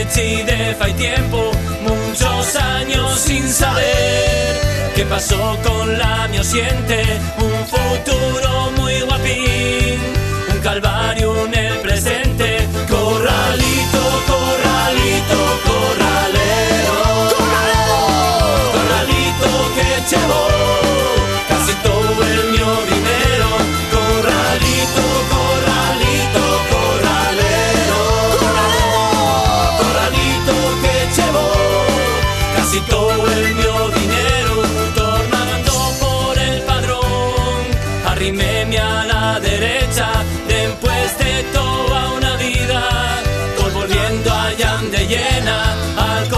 y de fai tiempo, muchos años sin saber qué pasó con la mi siente. Un futuro muy guapín, un calvario en el presente. Corralito, corralito, corralero, corralito que llevó casi todo el mi dinero. Corralito, corralito, corralero, corralito que llevó casi todo el mi dinero. Tornando por el padrón, arrimeme a la derecha, después de toda una vida, volviendo allá de llena al